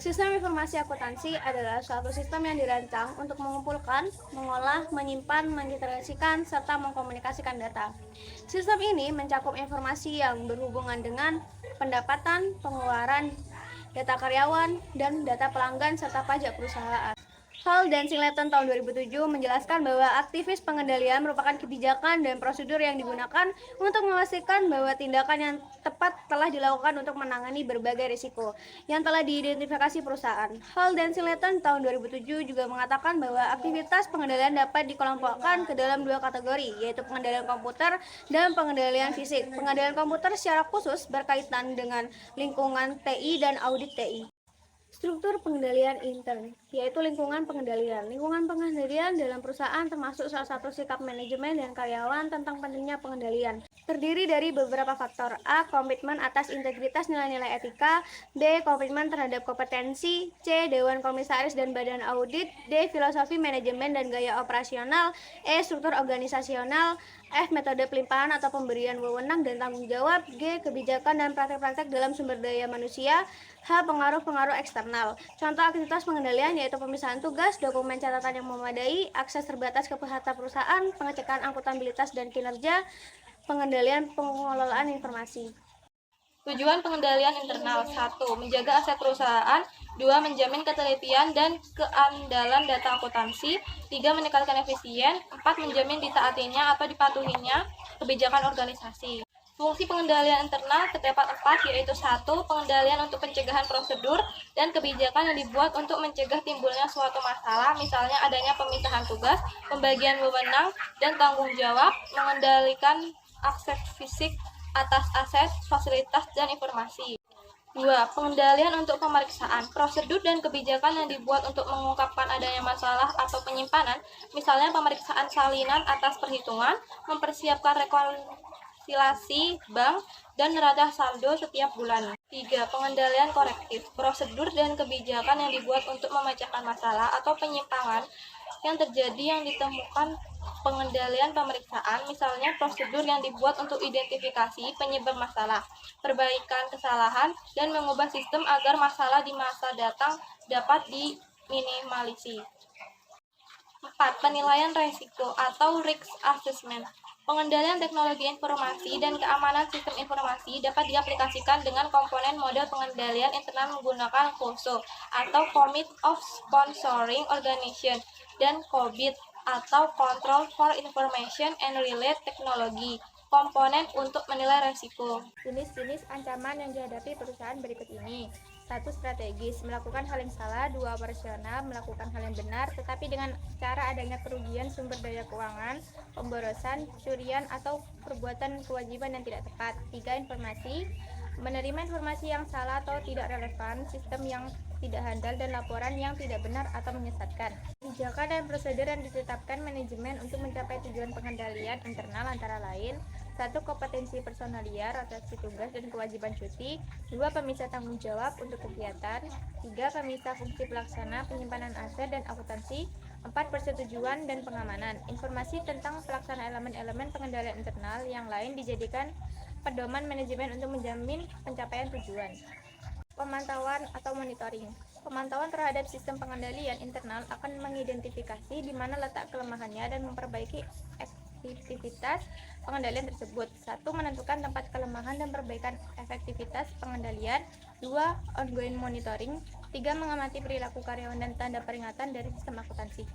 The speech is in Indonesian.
Sistem informasi akuntansi adalah suatu sistem yang dirancang untuk mengumpulkan, mengolah, menyimpan, mengintegrasikan, serta mengkomunikasikan data. Sistem ini mencakup informasi yang berhubungan dengan pendapatan, pengeluaran, data karyawan, dan data pelanggan serta pajak perusahaan. Hal dan Singleton tahun 2007 menjelaskan bahwa aktivis pengendalian merupakan kebijakan dan prosedur yang digunakan untuk memastikan bahwa tindakan yang tepat telah dilakukan untuk menangani berbagai risiko yang telah diidentifikasi perusahaan. Hal dan Singleton tahun 2007 juga mengatakan bahwa aktivitas pengendalian dapat dikelompokkan ke dalam dua kategori, yaitu pengendalian komputer dan pengendalian fisik. Pengendalian komputer secara khusus berkaitan dengan lingkungan TI dan audit TI. Struktur pengendalian intern, yaitu lingkungan pengendalian. Lingkungan pengendalian dalam perusahaan termasuk salah satu sikap manajemen dan karyawan tentang pentingnya pengendalian. Terdiri dari beberapa faktor. A. Komitmen atas integritas nilai-nilai etika. B. Komitmen terhadap kompetensi. C. Dewan komisaris dan badan audit. D. Filosofi manajemen dan gaya operasional. E. Struktur organisasional. F. Metode pelimpahan atau pemberian wewenang dan tanggung jawab. G. Kebijakan dan praktek-praktek dalam sumber daya manusia. H. Pengaruh-pengaruh eksternal. Contoh aktivitas pengendalian yaitu pemisahan tugas, dokumen catatan yang memadai, akses terbatas ke data perusahaan, pengecekan akutabilitas dan kinerja, pengendalian pengelolaan informasi. Tujuan pengendalian internal: 1. Menjaga aset perusahaan. 2. Menjamin ketelitian dan keandalan data akuntansi. 3. Meningkatkan efisien. 4. Menjamin ditaatinya atau dipatuhinya kebijakan organisasi. Fungsi pengendalian internal terdapat 4, yaitu 1. Pengendalian untuk pencegahan prosedur dan kebijakan yang dibuat untuk mencegah timbulnya suatu masalah, misalnya adanya pemisahan tugas, pembagian wewenang, dan tanggung jawab. Mengendalikan akses fisik atas aset, fasilitas, dan informasi. 2. Pengendalian untuk pemeriksaan. Prosedur dan kebijakan yang dibuat untuk mengungkapkan adanya masalah atau penyimpanan, misalnya pemeriksaan salinan atas perhitungan, mempersiapkan rekonsiliasi bank, dan neraca saldo setiap bulan. 3. Pengendalian korektif. Prosedur dan kebijakan yang dibuat untuk memecahkan masalah atau penyimpangan yang terjadi yang ditemukan. Pengendalian pemeriksaan, misalnya prosedur yang dibuat untuk identifikasi penyebab masalah, perbaikan kesalahan, dan mengubah sistem agar masalah di masa datang dapat diminimalisir. 4. Penilaian risiko atau risk assessment. Pengendalian teknologi informasi dan keamanan sistem informasi dapat diaplikasikan dengan komponen model pengendalian internal menggunakan COSO atau Commit of Sponsoring Organization dan COBIT atau Control for Information and Related Technology, komponen untuk menilai risiko. Jenis-jenis ancaman yang dihadapi perusahaan berikut ini. 1. Strategis, melakukan hal yang salah. 2. Operasional, melakukan hal yang benar tetapi dengan cara adanya kerugian sumber daya keuangan, pemborosan, curian, atau perbuatan kewajiban yang tidak tepat. 3. Informasi, menerima informasi yang salah atau tidak relevan, sistem yang tidak handal, dan laporan yang tidak benar atau menyesatkan. Kebijakan dan prosedur yang ditetapkan manajemen untuk mencapai tujuan pengendalian internal antara lain: 1. Kompetensi personalia, rotasi tugas dan kewajiban cuti. 2. Pemisah tanggung jawab untuk kegiatan. 3. Pemisah fungsi pelaksana, penyimpanan aset, dan akuntansi. 4. Persetujuan dan pengamanan. Informasi tentang pelaksana elemen-elemen pengendalian internal yang lain dijadikan pedoman manajemen untuk menjamin pencapaian tujuan. Pemantauan atau monitoring. Pemantauan terhadap sistem pengendalian internal akan mengidentifikasi di mana letak kelemahannya dan memperbaiki efektivitas pengendalian tersebut. 1. Menentukan tempat kelemahan dan perbaikan efektivitas pengendalian. 2. Ongoing monitoring. 3. Mengamati perilaku karyawan dan tanda peringatan dari sistem akuntansi.